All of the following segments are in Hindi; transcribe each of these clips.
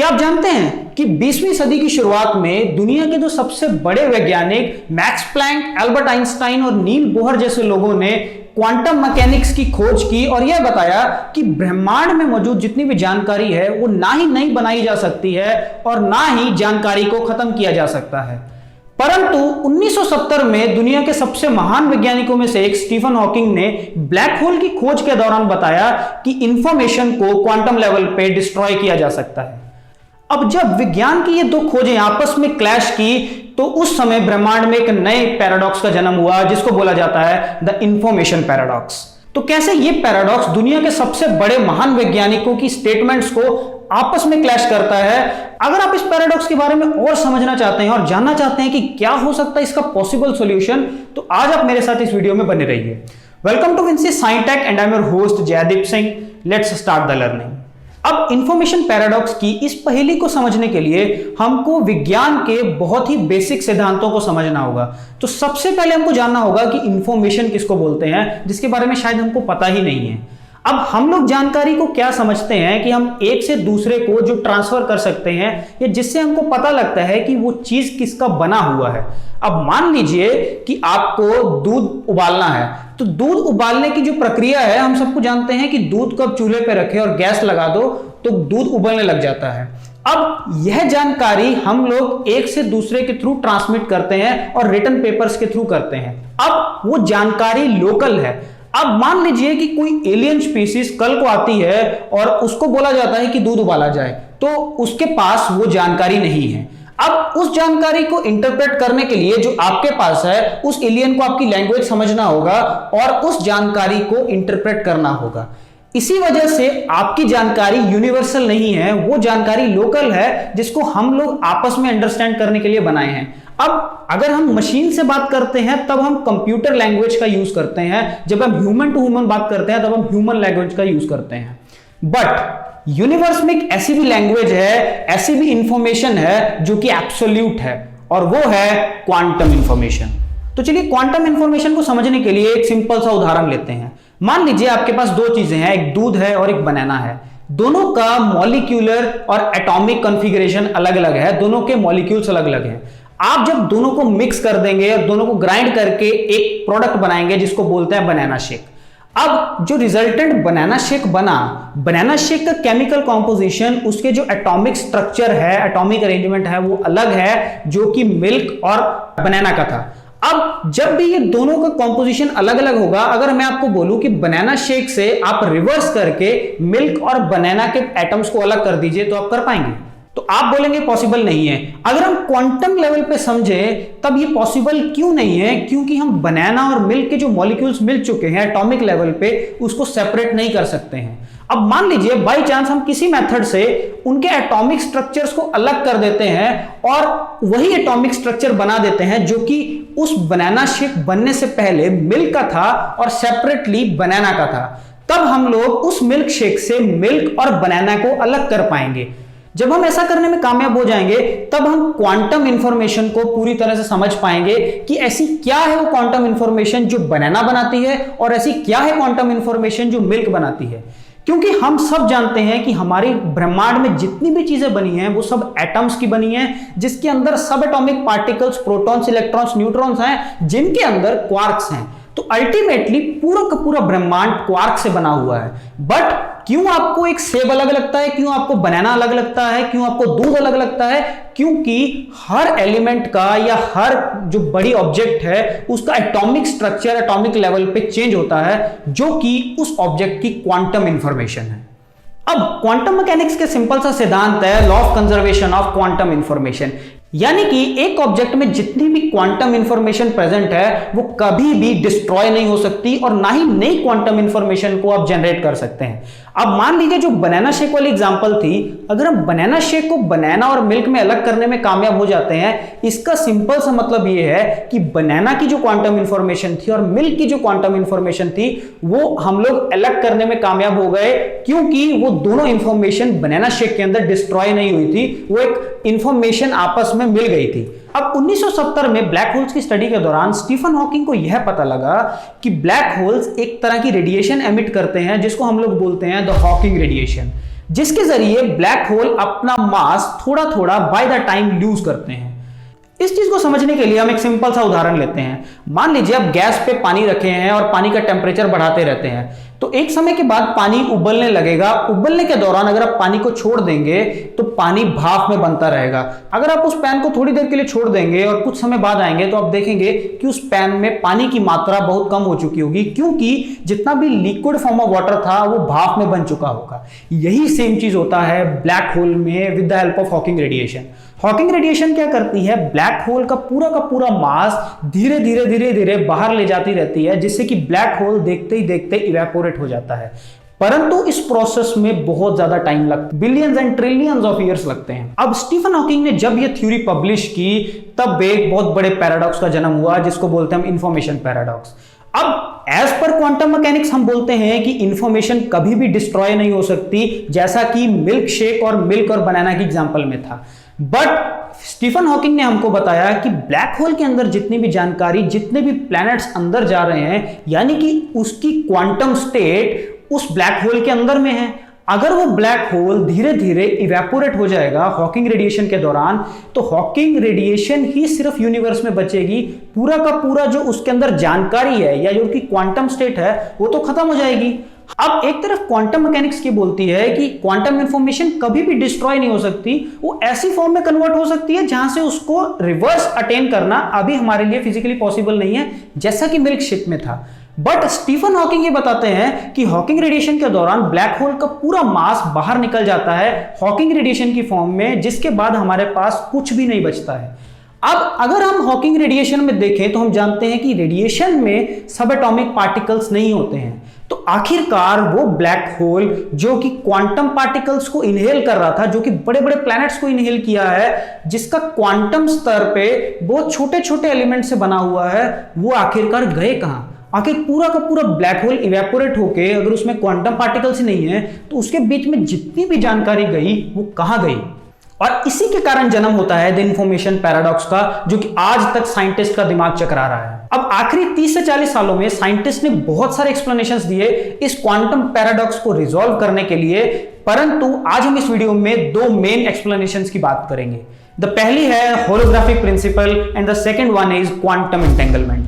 क्या आप जानते हैं कि 20वीं सदी की शुरुआत में दुनिया के दो सबसे बड़े वैज्ञानिक मैक्स प्लैंक, एल्बर्ट आइंस्टाइन और नील बोहर जैसे लोगों ने क्वांटम मैकेनिक्स की खोज की और यह बताया कि ब्रह्मांड में मौजूद जितनी भी जानकारी है वो ना ही नई बनाई जा सकती है और ना ही जानकारी को खत्म किया जा सकता है। परंतु 1970 में दुनिया के सबसे महान वैज्ञानिकों में से एक स्टीफन हॉकिंग ने ब्लैक होल की खोज के दौरान बताया कि इंफॉर्मेशन को क्वांटम लेवल पे डिस्ट्रॉय किया जा सकता है। अब जब विज्ञान की ये दो खोजें आपस में क्लैश की तो उस समय ब्रह्मांड में एक नए पैराडॉक्स का जन्म हुआ जिसको बोला जाता है द इंफॉर्मेशन पैराडॉक्स। तो कैसे ये पैराडॉक्स दुनिया के सबसे बड़े महान वैज्ञानिकों की स्टेटमेंट्स को आपस में क्लैश करता है? अगर आप इस पैराडॉक्स के बारे में और समझना चाहते हैं और जानना चाहते हैं कि क्या हो सकता है इसका पॉसिबल सॉल्यूशन, तो आज आप मेरे साथ इस वीडियो में बने रहिए। Welcome to Vinci Scitech and I am your host Jaideep Singh. Let's start the learning. अब इंफॉर्मेशन पैराडॉक्स की इस पहेली को समझने के लिए हमको विज्ञान के बहुत ही बेसिक सिद्धांतों को समझना होगा। तो सबसे पहले हमको जानना होगा कि इंफॉर्मेशन किसको बोलते हैं, जिसके बारे में शायद हमको पता ही नहीं है। अब हम लोग जानकारी को क्या समझते हैं कि हम एक से दूसरे को जो ट्रांसफर कर सकते हैं या जिससे हमको पता लगता है कि वो चीज किसका बना हुआ है। अब मान लीजिए कि आपको दूध उबालना है, तो दूध उबालने की जो प्रक्रिया है हम सबको जानते हैं कि दूध को आप चूल्हे पे रखें और गैस लगा दो तो दूध उबलने लग जाता है। अब यह जानकारी हम लोग एक से दूसरे के थ्रू ट्रांसमिट करते हैं और रिटन पेपर्स के थ्रू करते हैं। अब वो जानकारी लोकल है। अब मान लीजिए कि कोई एलियन स्पीसीज कल को आती है और उसको बोला जाता है कि दूध उबाला जाए, तो उसके पास वो जानकारी नहीं है। अब उस जानकारी को इंटरप्रेट करने के लिए जो आपके पास है, उस एलियन को आपकी लैंग्वेज समझना होगा और उस जानकारी को इंटरप्रेट करना होगा। इसी वजह से आपकी जानकारी यूनिवर्सल नहीं है, वो जानकारी लोकल है जिसको हम लोग आपस में अंडरस्टैंड करने के लिए बनाए हैं। अब अगर हम मशीन से बात करते हैं तब हम कंप्यूटर लैंग्वेज का यूज करते हैं, जब हम ह्यूमन टू ह्यूमन बात करते हैं तब हम ह्यूमन लैंग्वेज का यूज करते हैं। बट यूनिवर्स में एक ऐसी भी लैंग्वेज है, ऐसी भी इंफॉर्मेशन है जो कि एब्सोल्यूट है, और वो है क्वांटम इंफॉर्मेशन। तो चलिए क्वांटम इंफॉर्मेशन को समझने के लिए एक सिंपल सा उदाहरण लेते हैं। मान लीजिए आपके पास दो चीजें हैं, एक दूध है और एक बनाना है। दोनों का मॉलिक्यूलर और एटॉमिक कॉन्फ़िगरेशन अलग अलग है, दोनों के मॉलिक्यूल्स अलग अलग हैं। आप जब दोनों को मिक्स कर देंगे और दोनों को ग्राइंड करके एक प्रोडक्ट बनाएंगे जिसको बोलते हैं बनाना शेक। अब जो रिजल्टेंट बनाना शेक बना, बनाना शेक का केमिकल कॉम्पोजिशन, उसके जो एटॉमिक स्ट्रक्चर है, एटॉमिक अरेंजमेंट है, वो अलग है जो कि मिल्क और बनाना का था। अब जब भी ये दोनों का कॉम्पोजिशन अलग अलग होगा, अगर मैं आपको बोलूं कि बनाना शेक से आप रिवर्स करके मिल्क और बनाना के एटम्स को अलग कर दीजिए, तो आप कर पाएंगे? तो आप बोलेंगे पॉसिबल नहीं है। अगर हम क्वांटम लेवल पे समझें तब ये पॉसिबल क्यों नहीं है? क्योंकि हम बनाना और मिल्क के जो मॉलिक्यूल्स मिल चुके हैं एटॉमिक लेवल पे, उसको सेपरेट नहीं कर सकते हैं। अब मान लीजिए बाय चांस हम किसी मेथड से उनके एटॉमिक स्ट्रक्चर्स को अलग कर देते हैं और वही एटॉमिक स्ट्रक्चर बना देते हैं जो कि उस बनाना शेक बनने से पहले मिल्क का था और सेपरेटली बनाना का था, तब हम लोग उस मिल्क शेक से मिल्क और बनाना को अलग कर पाएंगे। जब हम ऐसा करने में कामयाब हो जाएंगे तब हम क्वांटम इंफॉर्मेशन को पूरी तरह से समझ पाएंगे कि ऐसी क्या है वो क्वांटम इंफॉर्मेशन जो बनाना बनाती है और ऐसी क्या है क्वांटम इंफॉर्मेशन जो मिल्क बनाती है। क्योंकि हम सब जानते हैं कि हमारी ब्रह्मांड में जितनी भी चीजें बनी हैं वो सब एटम्स की बनी हैं, जिसके अंदर सब atomic particles, protons, electrons, neutrons हैं, जिनके अंदर क्वार्क्स हैं। तो अल्टीमेटली पूरा का पूरा ब्रह्मांड क्वार्क से बना हुआ है। बट क्यों आपको एक सेब अलग लगता है, क्यों आपको बनाना अलग लगता है, क्यों आपको दूध अलग लगता है? क्योंकि हर एलिमेंट का या हर जो बड़ी ऑब्जेक्ट है उसका एटॉमिक स्ट्रक्चर एटॉमिक लेवल पे चेंज होता है, जो कि उस ऑब्जेक्ट की क्वांटम इंफॉर्मेशन है। अब क्वांटम मैकेनिक्स के सिंपल सा सिद्धांत है law of conservation of quantum information, यानी कि एक ऑब्जेक्ट में जितनी भी क्वांटम इंफॉर्मेशन प्रेजेंट है वो कभी भी डिस्ट्रॉय नहीं हो सकती और ना ही नई क्वांटम इंफॉर्मेशन को आप जनरेट कर सकते हैं। अब मान लीजिए जो बनाना शेक वाली एग्जांपल थी, अगर हम बनाना शेक को बनाना और मिल्क में अलग करने में कामयाब हो जाते हैं, इसका सिंपल सा मतलब ये है कि बनाना की जो क्वांटम इंफॉर्मेशन थी और मिल्क की जो क्वांटम इंफॉर्मेशन थी वो हम लोग अलग करने में कामयाब हो गए, क्योंकि वो दोनों इंफॉर्मेशन बनाना शेक के अंदर डिस्ट्रॉय नहीं हुई थी, वो एक इंफॉर्मेशन आपस में मिल गई थी। अब 1970 में ब्लैक होल्स की स्टडी के दौरान स्टीफन हॉकिंग को यह पता लगा कि ब्लैक होल्स एक तरह की रेडिएशन एमिट करते हैं जिसको हम लोग बोलते हैं द हॉकिंग रेडिएशन। जिसके जरिए ब्लैक होल अपना मास थोड़ा थोड़ा बाय द टाइम लूज करते हैं। इस चीज को समझने के लिए हम एक सिंपल सा उदाहरण लेते हैं। मान लीजिए आप गैस पे पानी रखे हैं और पानी का टेम्परेचर बढ़ाते रहते हैं, तो एक समय के बाद पानी उबलने लगेगा। उबलने के दौरान अगर आप पानी को छोड़ देंगे तो पानी भाप में बनता रहेगा। अगर आप उस पैन को थोड़ी देर के लिए छोड़ देंगे और कुछ समय बाद आएंगे तो आप देखेंगे कि उस पैन में पानी की मात्रा बहुत कम हो चुकी होगी, क्योंकि जितना भी लिक्विड फॉर्म ऑफ वाटर था वो भाप में बन चुका होगा। यही सेम चीज होता है ब्लैक होल में with the help of Hawking radiation. Hawking radiation क्या करती है, ब्लैक होल का पूरा मास धीरे धीरे बाहर ले जाती रहती है, जिससे कि ब्लैक होल देखते ही देखते इवेपोरेट हो जाता है। परंतु इस प्रोसेस में बहुत ज्यादा टाइम लगता है, billions and trillions of years लगते हैं। अब स्टीफन हॉकिंग ने जब यह थ्योरी पब्लिश की तब एक बहुत बड़े पैराडॉक्स का जन्म हुआ, जिसको बोलते हैं हम इंफॉर्मेशन पैराडॉक्स। अब एज पर क्वांटम मैकेनिक्स हम बोलते हैं कि इंफॉर्मेशन कभी भी डिस्ट्रॉय नहीं हो सकती, जैसा कि मिल्क शेक और मिल्क और बनाना की एग्जांपल में था। बट स्टीफन हॉकिंग ने हमको बताया कि ब्लैक होल के अंदर जितनी भी जानकारी, जितने भी प्लैनेट्स अंदर जा रहे हैं, यानी कि उसकी क्वांटम स्टेट उस ब्लैक होल के अंदर में है। अगर वो ब्लैक होल धीरे धीरे इवेपोरेट हो जाएगा हॉकिंग रेडिएशन के दौरान, तो हॉकिंग रेडिएशन ही सिर्फ यूनिवर्स में बचेगी। पूरा का पूरा जो उसके अंदर जानकारी है या जो उसकी क्वांटम स्टेट है वो तो खत्म हो जाएगी। अब एक तरफ क्वांटम मैकेनिक्स की बोलती है कि क्वांटम इंफॉर्मेशन कभी भी डिस्ट्रॉय नहीं हो सकती, वो ऐसी फॉर्म में कन्वर्ट हो सकती है जहां से उसको रिवर्स अटेन करना अभी हमारे लिए फिजिकली पॉसिबल नहीं है, जैसा कि मिल्क शेक में था। बट स्टीफन हॉकिंग ये बताते हैं कि हॉकिंग रेडिएशन के दौरान ब्लैक होल का पूरा मास बाहर निकल जाता है हॉकिंग रेडिएशन की फॉर्म में, जिसके बाद हमारे पास कुछ भी नहीं बचता है। अब अगर हम हॉकिंग रेडिएशन में देखें तो हम जानते हैं कि रेडिएशन में सब एटॉमिक पार्टिकल्स नहीं होते हैं। तो आखिरकार वो ब्लैक होल जो कि क्वांटम पार्टिकल्स को इनहेल कर रहा था, जो कि बड़े बड़े प्लैनेट्स को इनहेल किया है, जिसका क्वांटम स्तर पे बहुत छोटे छोटे एलिमेंट से बना हुआ है, वो आखिरकार गए कहां? आखिर पूरा का पूरा ब्लैक होल इवेपोरेट होके अगर उसमें क्वांटम पार्टिकल्स ही नहीं है तो उसके बीच में जितनी भी जानकारी गई वो कहां गई? और इसी के कारण जन्म होता है द इंफॉर्मेशन पैराडॉक्स का, जो कि आज तक साइंटिस्ट का दिमाग चकरा रहा है। अब आखिरी 30 से 40 सालों में साइंटिस्ट ने बहुत सारे एक्सप्लेनेशंस दिए इस क्वांटम पैराडॉक्स को रिजॉल्व करने के लिए, परंतु आज हम इस वीडियो में दो मेन एक्सप्लेनेशंस की बात करेंगे। द पहली है holographic principle and the second one is quantum entanglement.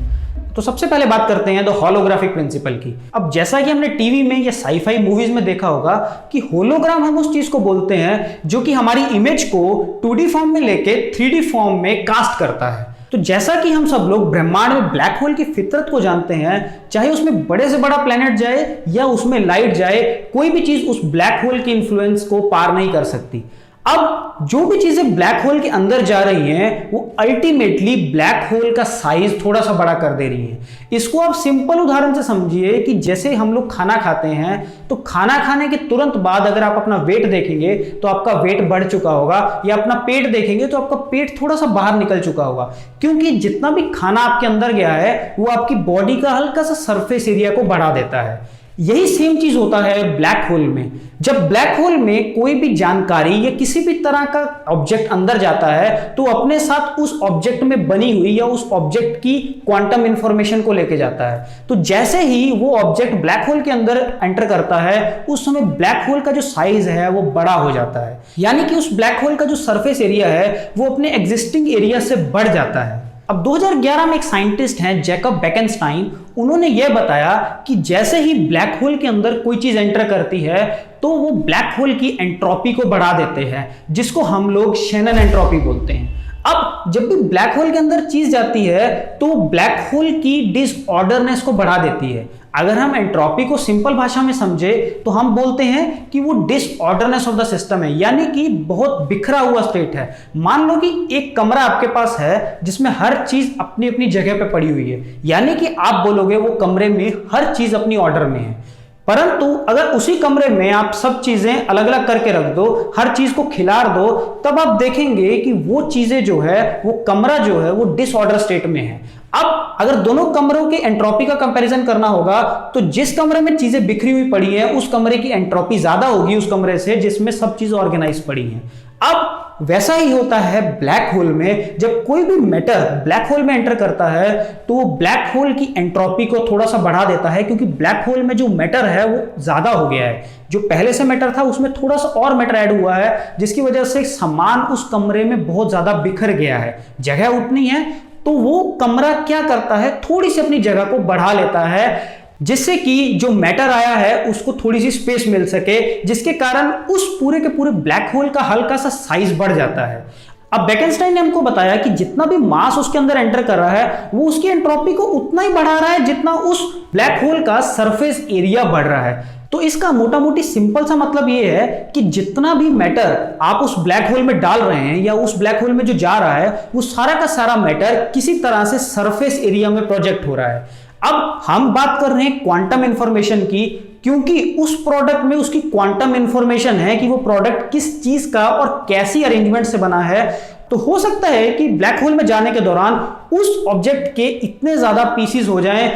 तो सबसे पहले बात करते हैं द होलोग्राफिक प्रिंसिपल की। अब जैसा कि हमने टीवी में या साईफाई मूवीज में देखा होगा कि होलोग्राम हम उस चीज को बोलते हैं जो कि हमारी इमेज को 2D फॉर्म में लेके 3D फॉर्म में कास्ट करता है। तो जैसा कि हम सब लोग ब्रह्मांड में ब्लैक होल की फितरत को जानते हैं, चाहे उसमें बड़े से बड़ा प्लेनेट जाए या उसमें लाइट जाए, कोई भी चीज उस ब्लैक होल के इन्फ्लुएंस को पार नहीं कर सकती। अब जो भी चीजें ब्लैक होल के अंदर जा रही हैं वो अल्टीमेटली ब्लैक होल का साइज थोड़ा सा बड़ा कर दे रही हैं। इसको आप सिंपल उदाहरण से समझिए कि जैसे हम लोग खाना खाते हैं तो खाना खाने के तुरंत बाद अगर आप अपना वेट देखेंगे तो आपका वेट बढ़ चुका होगा, या अपना पेट देखेंगे तो आपका पेट थोड़ा सा बाहर निकल चुका होगा, क्योंकि जितना भी खाना आपके अंदर गया है वो आपकी बॉडी का हल्का सा सरफेस एरिया को बढ़ा देता है। यही सेम चीज होता है ब्लैक होल में। जब ब्लैक होल में कोई भी जानकारी या किसी भी तरह का ऑब्जेक्ट अंदर जाता है तो अपने साथ उस ऑब्जेक्ट में बनी हुई या उस ऑब्जेक्ट की क्वांटम इंफॉर्मेशन को लेके जाता है। तो जैसे ही वो ऑब्जेक्ट ब्लैक होल के अंदर एंटर करता है उस समय ब्लैक होल का जो साइज है वो बड़ा हो जाता है, यानी कि उस ब्लैक होल का जो सरफेस एरिया है वो अपने एग्जिस्टिंग एरिया से बढ़ जाता है। अब 2011 में एक साइंटिस्ट हैं जैकब बेकेनस्टाइन, उन्होंने यह बताया कि जैसे ही ब्लैक होल के अंदर कोई चीज एंटर करती है तो वो ब्लैक होल की एंट्रोपी को बढ़ा देते हैं, जिसको हम लोग शेनन एंट्रोपी बोलते हैं। अब जब भी ब्लैक होल के अंदर चीज जाती है तो ब्लैक होल की डिसऑर्डरनेस को बढ़ा देती है। अगर हम एंट्रोपी को सिंपल भाषा में समझे तो हम बोलते हैं कि वो डिसऑर्डरनेस ऑफ द सिस्टम है, यानी कि बहुत बिखरा हुआ स्टेट है। मान लो कि एक कमरा आपके पास है जिसमें हर चीज अपनी अपनी जगह पे पड़ी हुई है, यानी कि आप बोलोगे वो कमरे में हर चीज अपनी ऑर्डर में है। परंतु अगर उसी कमरे में आप सब चीजें अलग अलग करके रख दो, हर चीज को खिलार दो, तब आप देखेंगे कि वो चीजें जो है वो कमरा जो है वो डिसऑर्डर स्टेट में है। अब अगर दोनों कमरों के एंट्रोपी का कंपैरिजन करना होगा तो जिस कमरे में चीजें बिखरी हुई पड़ी हैं उस कमरे की एंट्रोपी ज्यादा होगी उस कमरे से जिसमें सब चीजें ऑर्गेनाइज पड़ी हैं। अब वैसा ही होता है ब्लैक होल में। जब कोई भी मैटर ब्लैक होल में एंटर करता है तो वो ब्लैक होल की एंट्रोपी को थोड़ा सा बढ़ा देता है, क्योंकि ब्लैक होल में जो मैटर है वो ज्यादा हो गया है। जो पहले से मैटर था उसमें थोड़ा सा और मैटर ऐड हुआ है, जिसकी वजह से सामान उस कमरे में बहुत ज्यादा बिखर गया है। जगह उतनी है तो वो कमरा क्या करता है, थोड़ी सी अपनी जगह को बढ़ा लेता है, जिससे कि जो मैटर आया है उसको थोड़ी सी स्पेस मिल सके, जिसके कारण उस पूरे के पूरे ब्लैक होल का हल्का सा साइज बढ़ जाता है। अब बेकेनस्टाइन ने हमको बताया कि जितना भी मास उसके अंदर एंटर कर रहा है वो उसकी एंट्रोपी को उतना ही बढ़ा रहा है जितना उस ब्लैक होल का सरफेस एरिया बढ़ रहा है। तो इसका मोटा मोटी सिंपल सा मतलब ये है कि जितना भी मैटर आप उस ब्लैक होल में डाल रहे हैं या उस ब्लैक होल में जो जा रहा है वो सारा का सारा मैटर किसी तरह से सरफेस एरिया में प्रोजेक्ट हो रहा है। अब हम बात कर रहे हैं क्वांटम इंफॉर्मेशन की, क्योंकि उस प्रोडक्ट में उसकी क्वांटम इंफॉर्मेशन है कि वो प्रोडक्ट किस चीज का और कैसी अरेंजमेंट से बना है। तो हो सकता है कि ब्लैक होल में जाने के दौरान उस ऑब्जेक्ट के इतने ज्यादा पीसीज हो जाएं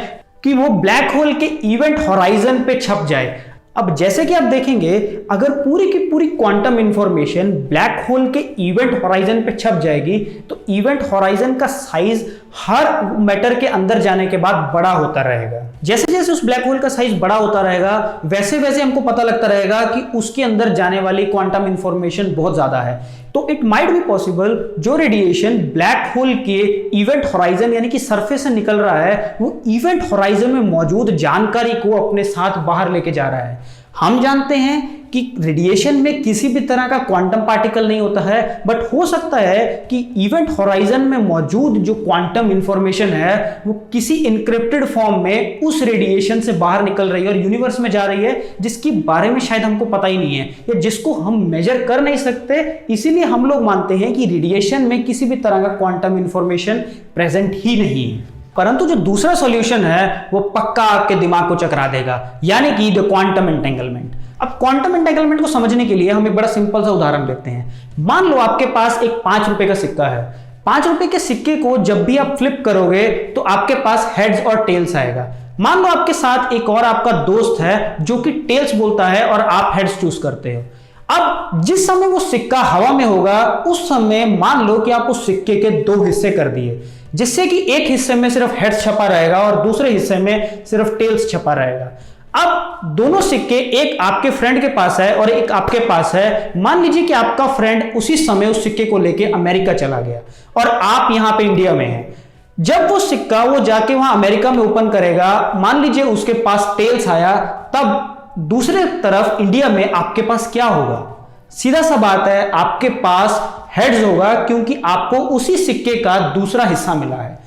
कि वो ब्लैक होल के इवेंट होराइजन पे छप जाए। अब जैसे कि आप देखेंगे, अगर पूरी की पूरी क्वांटम इंफॉर्मेशन ब्लैक होल के इवेंट होराइजन पे छप जाएगी तो इवेंट होराइजन का साइज हर मैटर के अंदर जाने के बाद बड़ा होता रहेगा। जैसे जैसे उस ब्लैक होल का साइज बड़ा होता रहेगा वैसे वैसे हमको पता लगता रहेगा कि उसके अंदर जाने वाली क्वांटम इंफॉर्मेशन बहुत ज्यादा है। तो इट माइट बी पॉसिबल जो रेडिएशन ब्लैक होल के इवेंट होराइजन यानी कि सरफेस से निकल रहा है वो इवेंट होराइजन में मौजूद जानकारी को अपने साथ बाहर लेके जा रहा है। हम जानते हैं कि रेडिएशन में किसी भी तरह का क्वांटम पार्टिकल नहीं होता है, बट हो सकता है कि इवेंट होराइजन में मौजूद जो क्वांटम इंफॉर्मेशन है वो किसी इनक्रिप्टेड फॉर्म में उस रेडिएशन से बाहर निकल रही है और यूनिवर्स में जा रही है, जिसके बारे में शायद हमको पता ही नहीं है या जिसको हम मेजर कर नहीं सकते। इसीलिए हम लोग मानते हैं कि रेडिएशन में किसी भी तरह का क्वांटम इंफॉर्मेशन प्रेजेंट ही नहीं है। परंतु जो दूसरा सॉल्यूशन है वो पक्का आपके दिमाग को चकरा देगा, यानी कि द क्वांटम एंटेंगलमेंट। अब क्वांटम एंटेंगलमेंट को समझने के लिए हम एक बड़ा सिंपल सा उदाहरण लेते हैं। मान लो आपके पास एक 5 रुपए का सिक्का है। 5 रुपए के सिक्के को जब भी आप फ्लिप करोगे तो आपके पास हेड्स और टेल्स आएगा। मान लो आपके साथ एक और आपका दोस्त है जो कि टेल्स बोलता है और आप हेड्स चूज करते हो। अब जिस समय वो सिक्का हवा में होगा उस समय मान लो कि आप उस सिक्के के 2 हिस्से कर दिए, जिससे कि एक हिस्से में सिर्फ हेड्स छपा रहेगा और दूसरे हिस्से में सिर्फ टेल्स छपा रहेगा। अब दोनों सिक्के एक आपके फ्रेंड के पास है और एक आपके पास है। मान लीजिए कि आपका फ्रेंड उसी समय उस सिक्के को लेके अमेरिका चला गया और आप यहां पे इंडिया में हैं। जब वो सिक्का वो जाके वहां अमेरिका में ओपन करेगा, मान लीजिए उसके पास टेल्स आया, तब दूसरे तरफ इंडिया में आपके पास क्या होगा? सीधा सा बात है, आपके पास हेड्स होगा, क्योंकि आपको उसी सिक्के का दूसरा हिस्सा मिला है।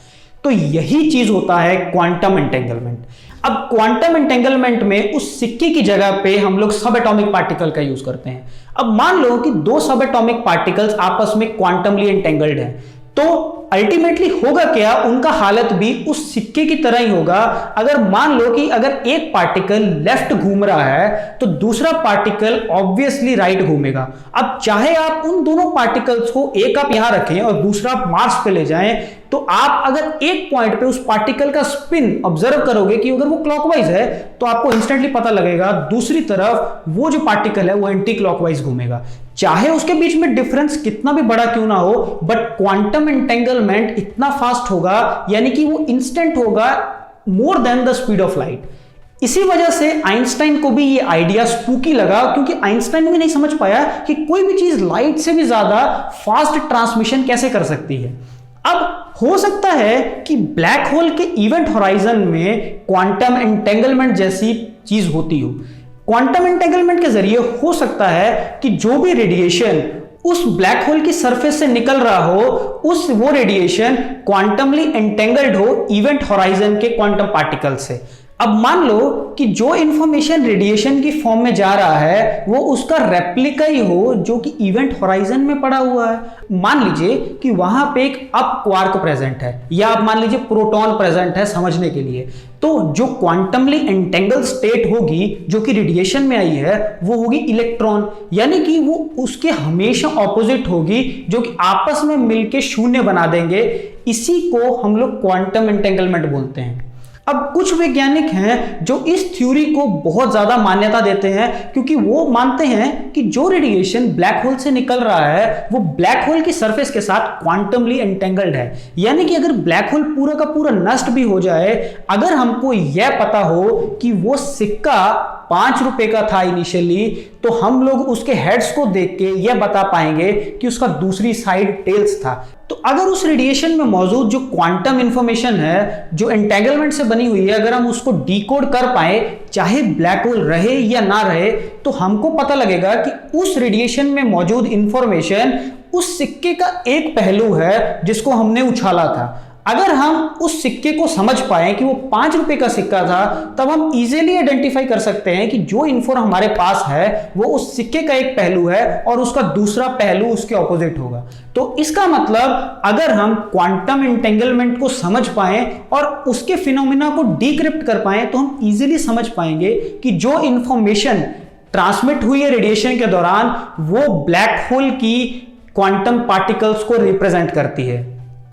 तो यही चीज होता है क्वांटम एंटेंगलमेंट। अब क्वांटम एंटेंगलमेंट में उस सिक्के की जगह पे हम लोग सब एटॉमिक पार्टिकल का यूज करते हैं। अब मान लो कि 2 सब एटॉमिक पार्टिकल्स आपस में क्वांटमली एंटेंगल्ड हैं, तो अल्टीमेटली होगा क्या, उनका हालत भी उस सिक्के की तरह ही होगा। अगर मान लो कि अगर एक पार्टिकल लेफ्ट घूम रहा है तो दूसरा पार्टिकल ऑब्वियसली राइट घूमेगा। अब चाहे आप उन दोनों पार्टिकल्स को एक आप यहां रखें और दूसरा मार्स पे ले जाएं, तो आप अगर एक पॉइंट पे उस पार्टिकल का स्पिन ऑब्जर्व करोगे कि अगर वो क्लॉकवाइज है तो आपको इंस्टेंटली पता लगेगा दूसरी तरफ वो जो पार्टिकल है वो एंटी क्लॉकवाइज घूमेगा। चाहे उसके बीच में डिफरेंस कितना भी बड़ा क्यों ना हो, बट क्वांटम एंटेंगलमेंट इतना फास्ट होगा, यानी कि वो इंस्टेंट होगा, more than the speed of light. इसी वजह से आइंस्टाइन को भी ये आइडिया स्पूकी लगा, क्योंकि आइंस्टाइन भी नहीं समझ पाया कि कोई भी चीज लाइट से भी ज्यादा फास्ट ट्रांसमिशन कैसे कर सकती है। अब हो सकता है कि ब्लैक होल के इवेंट होराइजन में क्वांटम एंटेंगलमेंट जैसी चीज होती हो। क्वांटम एंटेंगलमेंट के जरिए हो सकता है कि जो भी रेडिएशन उस ब्लैक होल की सरफेस से निकल रहा हो, वो रेडिएशन क्वांटमली एंटेंगल्ड हो इवेंट होराइजन के क्वांटम पार्टिकल से। अब मान लो कि जो इंफॉर्मेशन रेडिएशन की फॉर्म में जा रहा है वो उसका रेप्लिका ही हो जो कि इवेंट होराइजन में पड़ा हुआ है। मान लीजिए कि वहां पे एक अप क्वार्क प्रेजेंट है, या आप मान लीजिए प्रोटॉन प्रेजेंट है समझने के लिए। तो जो क्वांटमली एंटेंगल स्टेट होगी जो कि रेडिएशन में आई है वो होगी इलेक्ट्रॉन, यानी कि वो उसके हमेशा ऑपोजिट होगी, जो कि आपस में मिलके शून्य बना देंगे। इसी को हम लोग क्वांटम एंटेंगलमेंट बोलते हैं। अब कुछ वैज्ञानिक हैं जो इस थ्योरी को बहुत ज्यादा मान्यता देते हैं, क्योंकि वो मानते हैं कि जो रेडिएशन ब्लैक होल से निकल रहा है वो ब्लैक होल की सरफेस के साथ क्वांटमली एंटेंगल्ड है। यानी कि अगर ब्लैक होल पूरा का पूरा नष्ट भी हो जाए, अगर हमको यह पता हो कि वो सिक्का 5 रुपए का था इनिशियली, तो हम लोग उसके हेड्स को देख के यह बता पाएंगे कि उसका दूसरी साइड टेल्स था। तो अगर उस रेडिएशन में मौजूद जो क्वांटम इंफॉर्मेशन है, जो एंटेंगलमेंट से बनी हुई है, अगर हम उसको डिकोड कर पाए, चाहे ब्लैक होल रहे या ना रहे, तो हमको पता लगेगा कि उस रेडिएशन में मौजूद इंफॉर्मेशन उस सिक्के का एक पहलू है जिसको हमने उछाला था। अगर हम उस सिक्के को समझ पाए कि वो 5 रुपए का सिक्का था, तब हम इजीली आइडेंटिफाई कर सकते हैं कि जो इन्फो हमारे पास है वो उस सिक्के का एक पहलू है और उसका दूसरा पहलू उसके ऑपोजिट होगा। तो इसका मतलब अगर हम क्वांटम एंटेंगलमेंट को समझ पाए और उसके फिनोमिना को डिक्रिप्ट कर पाए, तो हम इजीली समझ पाएंगे कि जो इंफॉर्मेशन ट्रांसमिट हुई है रेडिएशन के दौरान, वो ब्लैक होल की क्वांटम पार्टिकल्स को रिप्रेजेंट करती है।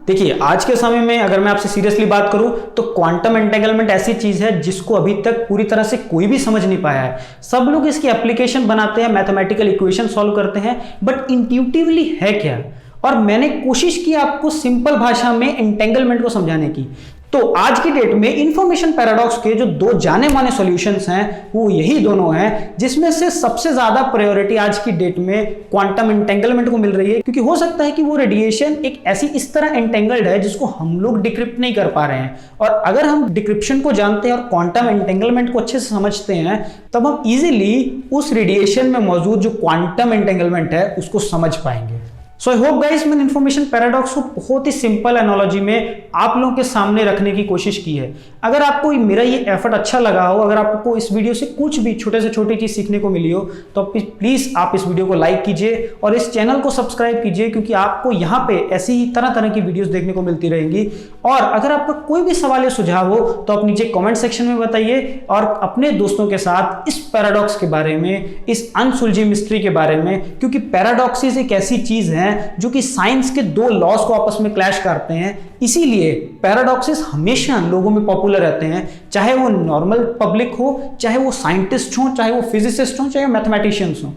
देखिए, आज के समय में अगर मैं आपसे सीरियसली बात करूं तो क्वांटम एंटेंगलमेंट ऐसी चीज है जिसको अभी तक पूरी तरह से कोई भी समझ नहीं पाया है। सब लोग इसकी एप्लीकेशन बनाते हैं, मैथमेटिकल इक्वेशन सॉल्व करते हैं, बट इंट्यूटिवली है क्या? और मैंने कोशिश की आपको सिंपल भाषा में एंटेंगलमेंट को समझाने की। तो आज की डेट में इंफॉर्मेशन पैराडॉक्स के जो दो जाने माने सॉल्यूशंस हैं वो यही दोनों हैं, जिसमें से सबसे ज्यादा प्रायोरिटी आज की डेट में क्वांटम एंटेंगलमेंट को मिल रही है, क्योंकि हो सकता है कि वो रेडिएशन एक ऐसी इस तरह एंटेंगल्ड है जिसको हम लोग डिक्रिप्ट नहीं कर पा रहे हैं। और अगर हम डिक्रिप्शन को जानते हैं और क्वांटम एंटेंगलमेंट को अच्छे से समझते हैं, तब हम इजीली उस रेडिएशन में मौजूद जो क्वांटम एंटेंगलमेंट है उसको समझ पाएंगे। सो आई होप गाइस, मैंने इन्फॉर्मेशन पैराडॉक्स को बहुत ही सिंपल एनालॉजी में आप लोगों के सामने रखने की कोशिश की है। अगर आपको मेरा ये एफर्ट अच्छा लगा हो, अगर आपको इस वीडियो से कुछ भी छोटे से छोटी चीज सीखने को मिली हो, तो प्लीज आप इस वीडियो को लाइक कीजिए और इस चैनल को सब्सक्राइब कीजिए, क्योंकि आपको यहाँ पे ऐसी ही तरह तरह की वीडियोस देखने को मिलती रहेंगी। और अगर आपका कोई भी सवाल या सुझाव हो तो आप नीचे कमेंट सेक्शन में बताइए और अपने दोस्तों के साथ इस पैराडॉक्स के बारे में, इस अनसुलझी मिस्ट्री के बारे में, क्योंकि पैराडॉक्सिस एक ऐसी चीज है जो कि साइंस के दो लॉस को आपस में क्लैश करते हैं। इसीलिए पैराडॉक्सिस हमेशा लोगों में पॉपुलर रहते हैं, चाहे वो नॉर्मल पब्लिक हो, चाहे वो साइंटिस्ट हो, चाहे वो फिजिसिस्ट हो, चाहे मैथमेटिशियंस हो।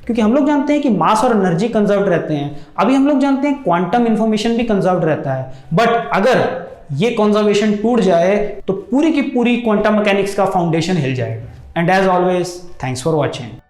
क्योंकि हम लोग जानते हैं कि मास और एनर्जी कंजर्व रहते हैं, अभी हम लोग जानते हैं क्वांटम इंफॉर्मेशन भी कंजर्व रहता है। बट अगर ये कंजर्वेशन टूट जाए तो पूरी की पूरी क्वांटम मैकेनिक्स का फाउंडेशन हिल जाएगा। And as always, thanks for watching.